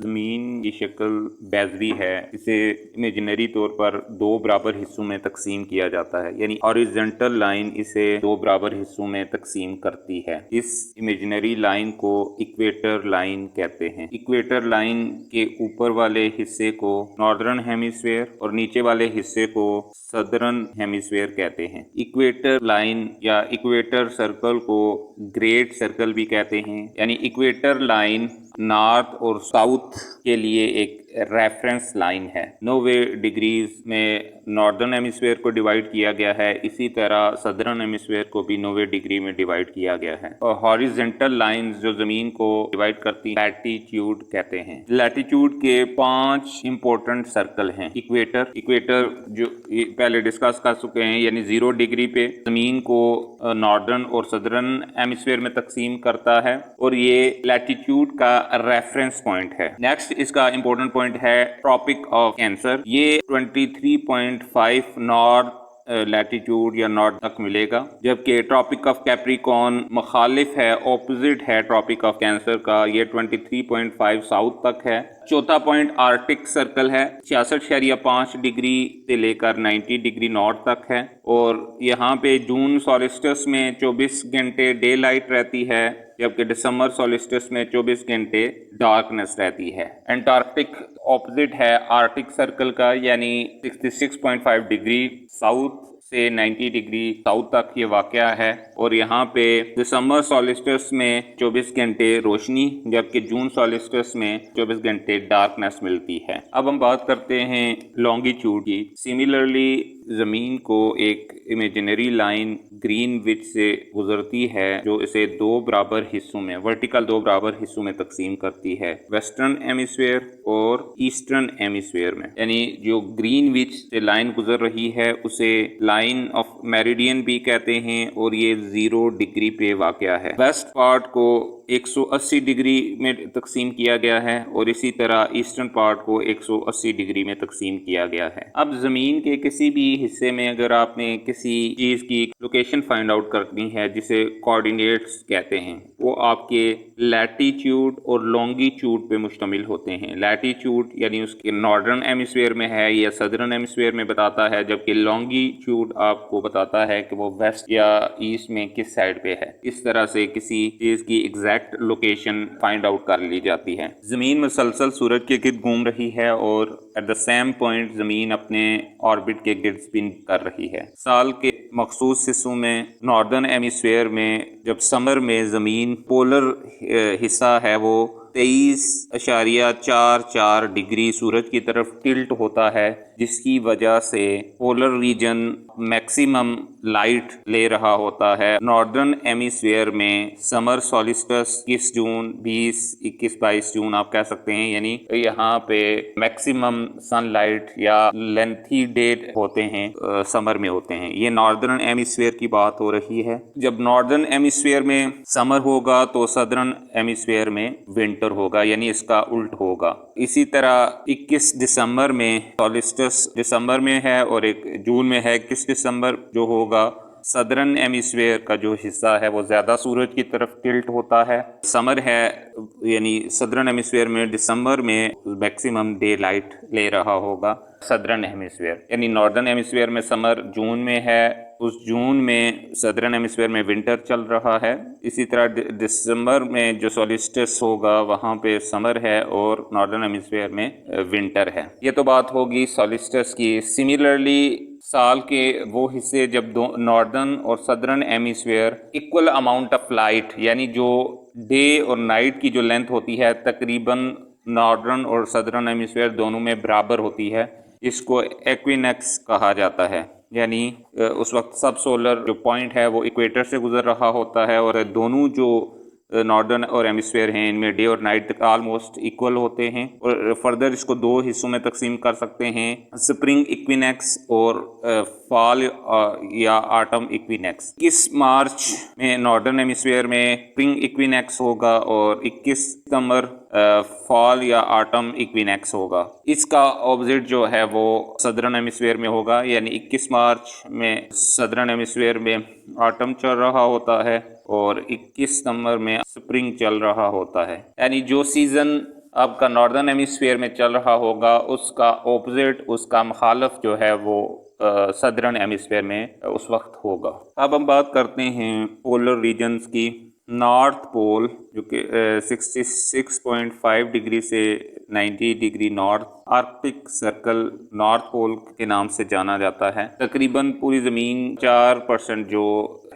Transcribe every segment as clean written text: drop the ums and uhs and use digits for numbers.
ज़मीन की शक्ल बेज़री है। इसे इमेजिनरी तौर पर दो बराबर हिस्सों में तकसीम किया जाता है, यानी हॉरिजॉन्टल लाइन इसे दो बराबर हिस्सों में तकसीम करती है। इस इमेजिनरी लाइन को इक्वेटर लाइन कहते हैं। इक्वेटर लाइन के ऊपर वाले हिस्से को नॉर्दर्न हेमिस्फेयर और नीचे वाले हिस्से को सदर्न हेमिस्फेयर कहते हैं। इक्वेटर लाइन या इक्वेटर सर्कल को ग्रेट सर्कल भी कहते हैं, यानी इक्वेटर लाइन नॉर्थ और साउथ के लिए एक रेफरेंस लाइन है। 90 डिग्रीज में नॉर्दर्न हेमिस्फेयर को डिवाइड किया गया है, इसी तरह सदर्न हेमिस्फेयर को भी 90 डिग्री में डिवाइड किया गया है। और हॉरिजॉन्टल लाइंस जो जमीन को डिवाइड करती हैं लैटिट्यूड कहते हैं। लैटिट्यूड के 5 इंपॉर्टेंट सर्कल हैं। इक्वेटर जो पहले डिस्कस कर चुके हैं, यानी 0 डिग्री पे जमीन को नॉर्दर्न और सदर्न हेमिस्फेयर में तकसीम करता है और ये लैटिट्यूड का रेफरेंस पॉइंट है। नेक्स्ट इसका इंपॉर्टेंट पॉइंट है ट्रॉपिक ऑफ कैंसर। ये 23.5 नॉर्थ लैटिट्यूड या नॉर्थ तक मिलेगा, जबकि ट्रॉपिक ऑफ कैप्रिकॉर्न मुखालिफ है, ऑपोजिट है ट्रॉपिक ऑफ कैंसर का, ये 23.5 साउथ तक है। चौथा पॉइंट आर्टिक सर्कल है, 66.5 डिग्री से लेकर 90 डिग्री नॉर्थ तक है और यहाँ पे जून सॉलिस्टिस में 24 घंटे डे लाइट रहती है, जबकि दिसंबर सॉलिस्टिस में 24 घंटे डार्कनेस रहती है। एंटार्क्टिक ऑपोजिट है आर्टिक सर्कल का, यानी 66.5 डिग्री साउथ से 90 डिग्री साउथ तक ये वाक़या है और यहाँ पे दिसंबर सॉलिस्टिस में 24 घंटे रोशनी, जबकि जून सॉलिस्टिस में 24 घंटे डार्कनेस मिलती है। अब हम बात करते हैं लॉन्गिट्यूड की। सिमिलरली ज़मीन को एक इमेजिनरी लाइन ग्रीनविच से गुजरती है जो इसे दो बराबर हिस्सों में, वर्टिकल दो बराबर हिस्सों में तकसीम करती है, वेस्टर्न हेमिस्फेयर और ईस्टर्न हेमिस्फेयर में। यानी जो ग्रीनविच से लाइन गुजर रही है उसे लाइन ऑफ मेरिडियन भी कहते हैं और ये 0 डिग्री पे वाक़या है। वेस्ट पार्ट को 180 डिग्री में तकसीम किया गया है और इसी तरह ईस्टर्न पार्ट को 180 डिग्री में तकसीम किया गया है। अब ज़मीन के किसी भी हिस्से में अगर आपने किसी चीज़ की लोकेशन फाइंड आउट करनी है, जिसे कोऑर्डिनेट्स कहते हैं, वो आपके लैटिट्यूड और लॉन्गिट्यूड पे मुश्तमिल होते हैं। लैटिट्यूड यानी उसके नॉर्दर्न हेमिस्फीयर में है या सदर्न हेमिस्फीयर में बताता है, जबकि लॉन्गिट्यूड आपको बताता है कि वो वेस्ट या ईस्ट में किस साइड पे है। इस तरह से किसी चीज़ की एग्जैक्ट लोकेशन फाइंड आउट कर ली जाती है। ज़मीन मुसलसल सूरज के गिर्द घूम रही है और एट द सेम पॉइंट ज़मीन अपने ऑर्बिट के गिर्द स्पिन कर रही है। साल के मखसूस हिस्सों में नॉर्दर्न हेमिस्फीयर में जब समर में ज़मीन पोलर हिस्सा है वो 23.44 डिग्री सूरज की तरफ टिल्ट होता है, जिसकी वजह से पोलर रीजन मैक्सिमम लाइट ले रहा होता है। नॉर्दर्न हेमिस्फीयर में समर सॉलिस्टिस 21 जून 21-22 जून आप कह सकते हैं, यानी यहाँ पे मैक्सिमम सनलाइट या लेंथी डे होते हैं, समर में होते हैं। ये नॉर्दर्न हेमिस्फीयर की बात हो रही है। जब नॉर्दर्न हेमिस्फीयर में समर होगा तो सदर्न हेमिस्फीयर में विंटर होगा, यानी इसका उल्ट होगा। इसी तरह 21 दिसंबर में सॉलिस्टिस दिसंबर में है और एक जून में है। 21 दिसंबर जो होगा सदर्न हेमिस्फीयर का जो हिस्सा है वो ज़्यादा सूरज की तरफ टिल्ट होता है। समर है यानी सदर्न हेमिस्फीयर में दिसंबर में मैक्सिमम डे लाइट ले रहा होगा सदर्न हेमिस्फीयर, यानी नॉर्दर्न हेमिस्फीयर में समर जून में है, उस जून में सदर्न हेमिस्फीयर में विंटर चल रहा है। इसी तरह दिसंबर में जो सॉलिस्टिस होगा वहाँ पे समर है और नॉर्दर्न हेमिस्फीयर में विंटर है। ये तो बात होगी सॉलिस्टिस की। सिमिलरली साल के वो हिस्से जब नॉर्दर्न और southern hemisphere equal amount of light, यानी जो डे और नाइट की जो लेंथ होती है तकरीबन नॉर्दर्न और सदर्न हेमिस्फीयर दोनों में बराबर होती है, इसको इक्विनॉक्स कहा जाता है। यानी उस वक्त सब सोलर जो पॉइंट है वो इक्वेटर से गुजर रहा होता है और दोनों जो नॉर्दर्न और हेमिस्फीयर हैं इनमें डे और नाइट तक आलमोस्ट इक्वल होते हैं। और फर्दर इसको दो हिस्सों में तकसीम कर सकते हैं, स्प्रिंग इक्विनॉक्स और फॉल या ऑटम इक्विनॉक्स। 21 मार्च में नॉर्दर्न हेमिस्फीयर में स्प्रिंग इक्विनॉक्स होगा और 21 सितंबर फॉल या ऑटम इक्विनॉक्स होगा। इसका ऑपोजिट जो है वो सदर्न हेमिस्फीयर में होगा, यानी 21 मार्च में सदर्न हेमिस्फीयर में ऑटम चल रहा होता है और 21 सितंबर में स्प्रिंग चल रहा होता है। यानी जो सीज़न आपका नॉर्दर्न हेमिस्फीयर में चल रहा होगा, उसका ऑपोजिट, उसका मुखालफ जो है वो सदर्न हेमिस्फीयर में उस वक्त होगा। अब हम बात करते हैं पोलर रीजन्स की। नॉर्थ पोल जो कि 66.5 डिग्री से 90 degree north, Arctic circle north pole के नाम से जाना जाता है। तकरीबन पूरी ज़मीन 4% जो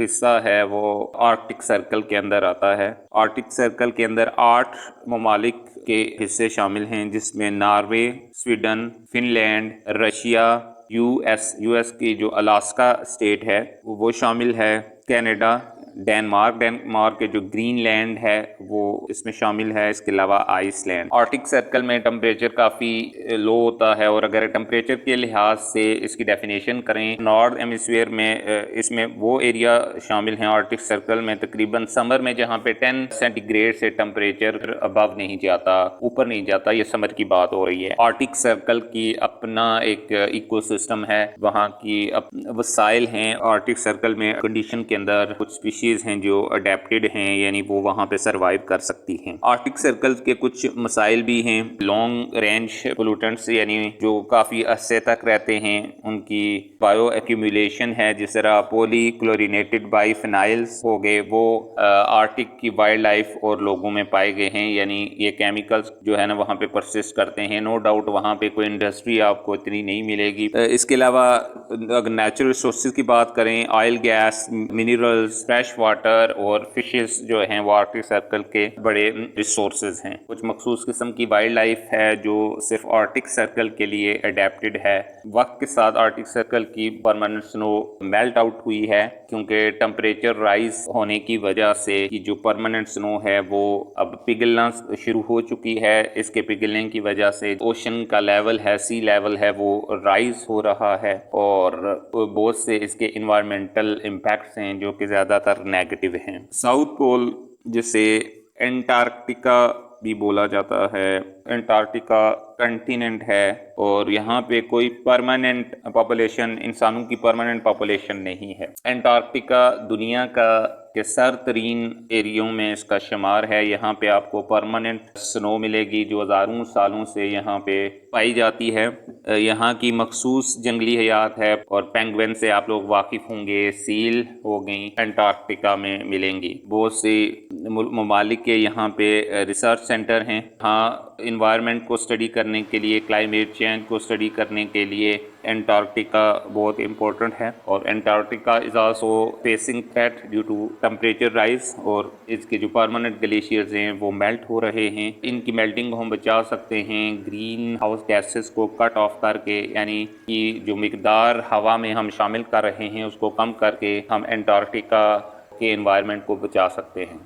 हिस्सा है वो आर्कटिक सर्कल के अंदर आता है। आर्कटिक सर्कल के अंदर 8 ममालिक के हिस्से शामिल हैं, जिसमें Norway, Sweden, Finland, Russia, US की जो अलास्का स्टेट है वो शामिल है, कनाडा, डेनमार्क के जो ग्रीनलैंड है वो इसमें शामिल है, इसके अलावा आइसलैंड। आर्कटिक सर्कल में टेम्परेचर काफ़ी लो होता है, और अगर टेम्परेचर के लिहाज से इसकी डेफिनेशन करें, नॉर्थ हेमिस्फीयर में इसमें वो एरिया शामिल हैं आर्कटिक सर्कल में तकरीबन समर में जहाँ पे 10 सेंटीग्रेड से टेम्परेचर अबव नहीं जाता, ऊपर नहीं जाता। ये समर की बात हो रही है। आर्कटिक सर्कल की अपना एक इकोसिस्टम है, वहाँ की वसाइल हैं। आर्कटिक सर्कल में कंडीशन के अंदर कुछ स्पीशीज हैं जो अडेप्टेड हैं, यानी वो वहाँ पे सरवाइव कर सकती हैं। आर्कटिक सर्कल के कुछ मसाइल भी हैं। लॉन्ग रेंज पोल्यूटेंट्स यानी जो काफ़ी अरसे तक रहते हैं, उनकी बायो एक्यूमुलेशन है। जिस तरह पॉली क्लोरिनेटेड बाइफिनाइल्स हो गए, वो आर्कटिक की वाइल्ड लाइफ और लोगों में पाए गए हैं, यानी ये केमिकल्स जो है ना वहाँ पे परसिस्ट करते हैं। नो डाउट वहाँ पे कोई इंडस्ट्री आपको इतनी नहीं मिलेगी। इसके अलावा अगर नेचुरल रिसोर्सेज की बात करें, oil, gas, minerals, fresh water और फिशेस जो हैं वो आर्कटिक सर्कल के बड़े रिसोर्सेज हैं। कुछ मखसूस किस्म की वाइल्ड लाइफ है जो सिर्फ आर्कटिक सर्कल के लिए अडेप्टेड है। वक्त के साथ आर्कटिक सर्कल की परमानेंट स्नो मेल्ट आउट हुई है, क्योंकि टेम्परेचर राइज होने की वजह से कि जो परमानेंट स्नो है वो अब पिघलना शुरू हो चुकी है। इसके पिघलने की वजह से ओशन का लेवल है, सी लेवल है, वो राइज हो रहा है, और बहुत से इसके इन्वायरमेंटल इम्पैक्ट्स हैं जो कि ज़्यादातर नेगेटिव हैं। साउथ पोल जिसे एंटार्क्टिका भी बोला जाता है, एंटार्क्टिका कंटिनेंट है, और यहाँ पे कोई परमानेंट पॉपुलेशन, इंसानों की परमानेंट पॉपुलेशन नहीं है। एंटार्क्टिका दुनिया का के सर तरीन एरियो में इसका शुमार है। यहाँ पे आपको परमानेंट स्नो मिलेगी जो हज़ारों सालों से यहाँ पे पाई जाती है। यहाँ की मखसूस जंगली हयात है, और पेंगुइन से आप लोग वाकिफ़ होंगे, सील हो गई, एंटार्क्टिका में मिलेंगी। बहुत सी ममालिक के यहाँ पे रिसर्च सेंटर हैं। हाँ, इन्वायरमेंट को स्टडी करने के लिए, क्लाइमेट चेंज को स्टडी करने के लिए एंटार्क्टिका बहुत इम्पोर्टेंट है। और Antarctica is also facing threat due to temperature rise, और इसके जो परमानेंट ग्लेशियर्स हैं वो मेल्ट हो रहे हैं। इनकी मेल्टिंग को हम बचा सकते हैं ग्रीन हाउस गैसेस को कट ऑफ करके, यानी कि जो मिकदार हवा में हम शामिल कर रहे हैं उसको कम करके हम एंटार्क्टिका के एनवायरनमेंट को बचा सकते हैं।